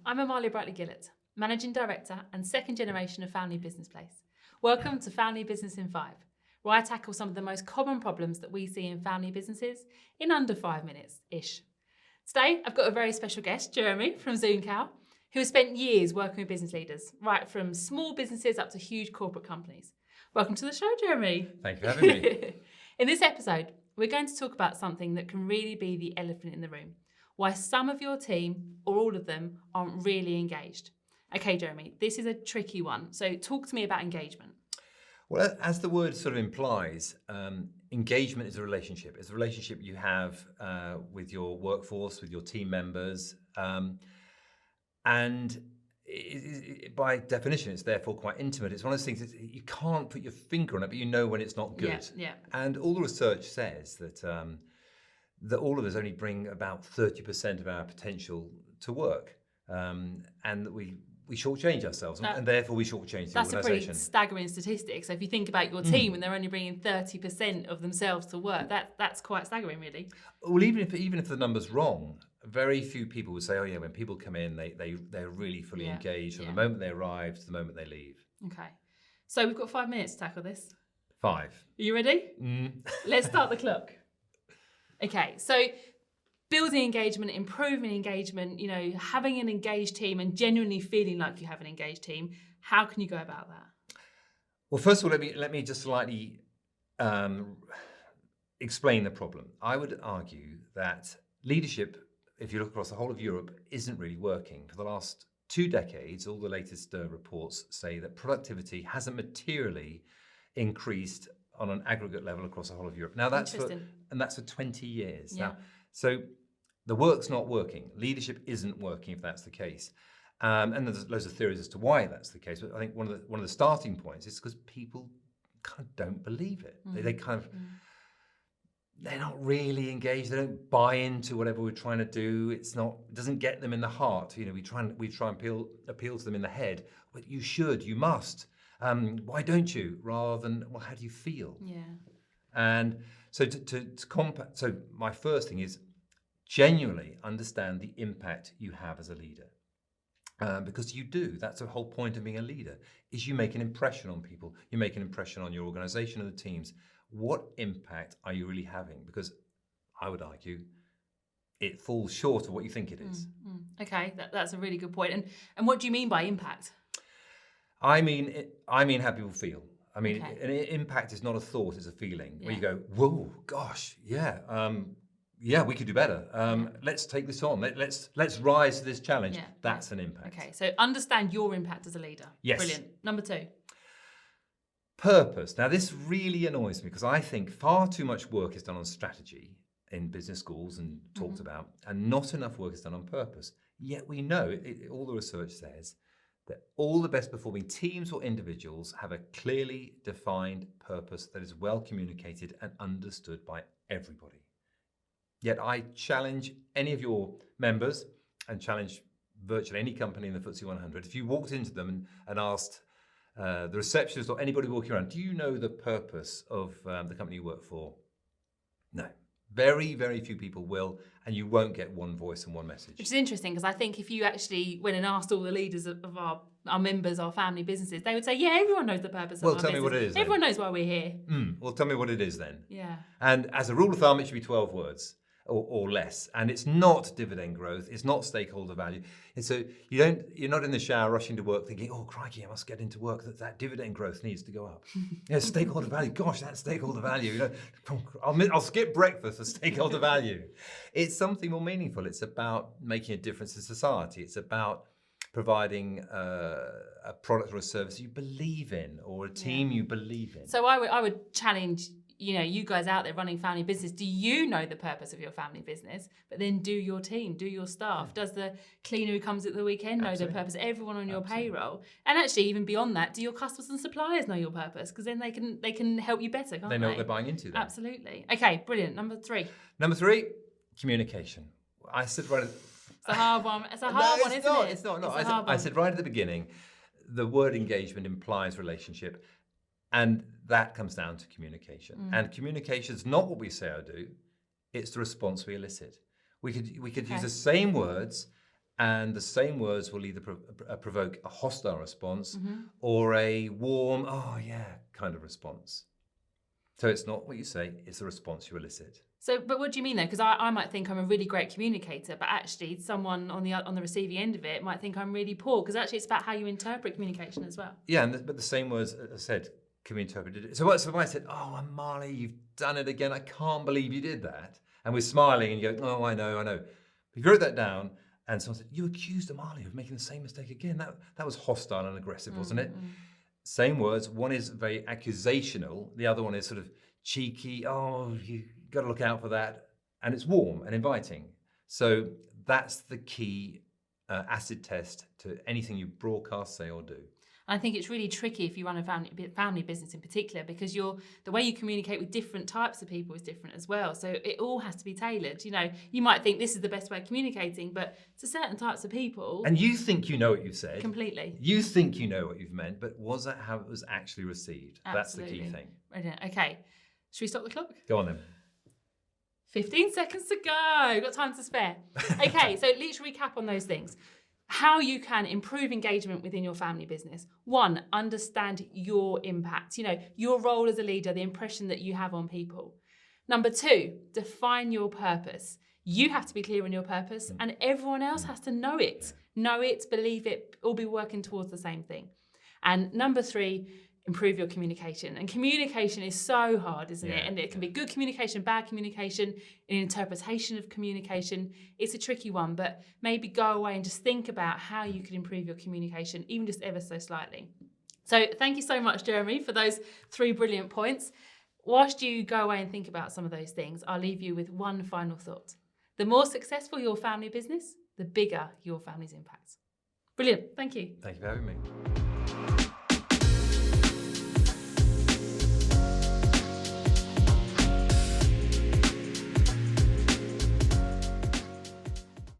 I'm Amalia Brightly-Gillett, Managing Director and second generation of Family Business Place. Welcome to Family Business in 5, where I tackle some of the most common problems that we see in family businesses in under 5 minutes-ish. Today, I've got a very special guest, Jeremy from ZoomCal, who has spent years working with business leaders, right from small businesses up to huge corporate companies. Welcome to the show, Jeremy. Thank you for having me. In this episode, we're going to talk about something that can really be the elephant in the room. Why some of your team, or all of them, aren't really engaged. Okay, Jeremy, this is a tricky one. So talk to me about engagement. Well, as the word sort of implies, engagement is a relationship. It's a relationship you have with your workforce, with your team members. And by definition, it's therefore quite intimate. It's one of those things that you can't put your finger on it, but you know when it's not good. Yeah. And all the research says that that all of us only bring about 30% of our potential to work, and that we shortchange ourselves, and therefore we shortchange the organisation. That's a pretty staggering statistic. So if you think about your team and they're only bringing 30% of themselves to work, that's quite staggering, really. Well, even if the number's wrong, very few people would say, "Oh yeah, when people come in, they're really fully engaged from the moment they arrive to the moment they leave." Okay, so we've got 5 minutes to tackle this. 5. Are you ready? Let's start the clock. Okay, so building engagement, improving engagement, having an engaged team and genuinely feeling like you have an engaged team. How can you go about that? Well, first of all, let me just slightly explain the problem. I would argue that leadership, if you look across the whole of Europe, isn't really working. For the last 2 decades, all the latest reports say that productivity hasn't materially increased on an aggregate level across the whole of Europe. Now that's for 20 years. Yeah. Now, so the work's not working. Leadership isn't working if that's the case. And there's loads of theories as to why that's the case. But I think one of the starting points is because people kind of don't believe it. They kind of they're not really engaged. They don't buy into whatever we're trying to do. It doesn't get them in the heart. We try and appeal to them in the head. Well, you should, you must. Why don't you? Rather than, well, how do you feel? Yeah. And so so my first thing is genuinely understand the impact you have as a leader. Because you do. That's the whole point of being a leader, is you make an impression on people. You make an impression on your organization and the teams. What impact are you really having? Because I would argue it falls short of what you think it is. Okay, that's a really good point. And what do you mean by impact? I mean how people feel. I mean, an impact is not a thought; it's a feeling. Where you go, "Whoa, gosh, yeah, we could do better. Let's take this on. Let's rise to this challenge." Yeah. That's an impact. Okay, so understand your impact as a leader. Yes. Brilliant. Number 2. Purpose. Now, this really annoys me because I think far too much work is done on strategy in business schools and talked about, and not enough work is done on purpose. Yet we know, all the research says, that all the best performing teams or individuals have a clearly defined purpose that is well communicated and understood by everybody. Yet I challenge any of your members and challenge virtually any company in the FTSE 100. If you walked into them and asked the receptionist or anybody walking around, do you know the purpose of the company you work for? No. Very, very few people will, and you won't get one voice and one message. Which is interesting, because I think if you actually went and asked all the leaders of our members, our family businesses, they would say, yeah, everyone knows the purpose of our business. Well, tell me what it is. Everyone knows why we're here. Well, tell me what it is then. Yeah. And as a rule of thumb, it should be 12 words or less. And it's not dividend growth. It's not stakeholder value. And so you're not in the shower rushing to work thinking, oh, crikey, I must get into work. That dividend growth needs to go up. Stakeholder value. Gosh, that's stakeholder value. I'll skip breakfast for stakeholder value. It's something more meaningful. It's about making a difference in society. It's about providing a product or a service you believe in, or a team you believe in. So I would challenge you guys out there running family business. Do you know the purpose of your family business? But then do your team, do your staff. Does the cleaner who comes at the weekend know the purpose? Everyone on your payroll. And actually, even beyond that, do your customers and suppliers know your purpose? Because then they can help you better, can't they? They know what they're buying into then. Absolutely. Okay, brilliant. Number 3. Number 3, communication. I said right at It's a hard one. It's a hard one, isn't it? It's not. I said right at the beginning, the word engagement implies relationship. And that comes down to communication. And communication is not what we say or do, it's the response we elicit. We could use the same words And the same words will either provoke a hostile response or a warm, oh yeah, kind of response. So it's not what you say, it's the response you elicit. So, but what do you mean though? Because I might think I'm a really great communicator, but actually someone on the receiving end of it might think I'm really poor, because actually it's about how you interpret communication as well. Yeah, but the same words, as I said, can be interpreted. So if I said, oh, Marley, you've done it again. I can't believe you did that. And we're smiling and you go, oh, I know. If you wrote that down and someone said, you accused Marley of making the same mistake again. That was hostile and aggressive, wasn't it? Same words. One is very accusational. The other one is sort of cheeky. Oh, you got to look out for that. And it's warm and inviting. So that's the key acid test to anything you broadcast, say, or do. I think it's really tricky if you run a family business in particular, because the way you communicate with different types of people is different as well. So it all has to be tailored. You know, you might think this is the best way of communicating, but to certain types of people. And you think you know what you've said. Completely. You think you know what you've meant, but was that how it was actually received? Absolutely. That's the key thing. Brilliant. Okay. Should we stop the clock? Go on then. 15 seconds to go. Got time to spare. Okay, so let's recap on those things. How you can improve engagement within your family business. 1, understand your impact, your role as a leader, the impression that you have on people. Number 2, define your purpose. You have to be clear on your purpose, and everyone else has to know it. Know it, believe it, all be working towards the same thing. And number 3, improve your communication. And communication is so hard, isn't it? And it can be good communication, bad communication, an interpretation of communication. It's a tricky one, but maybe go away and just think about how you could improve your communication, even just ever so slightly. So thank you so much, Jeremy, for those 3 brilliant points. Whilst you go away and think about some of those things, I'll leave you with one final thought. The more successful your family business, the bigger your family's impact. Brilliant. Thank you. Thank you for having me.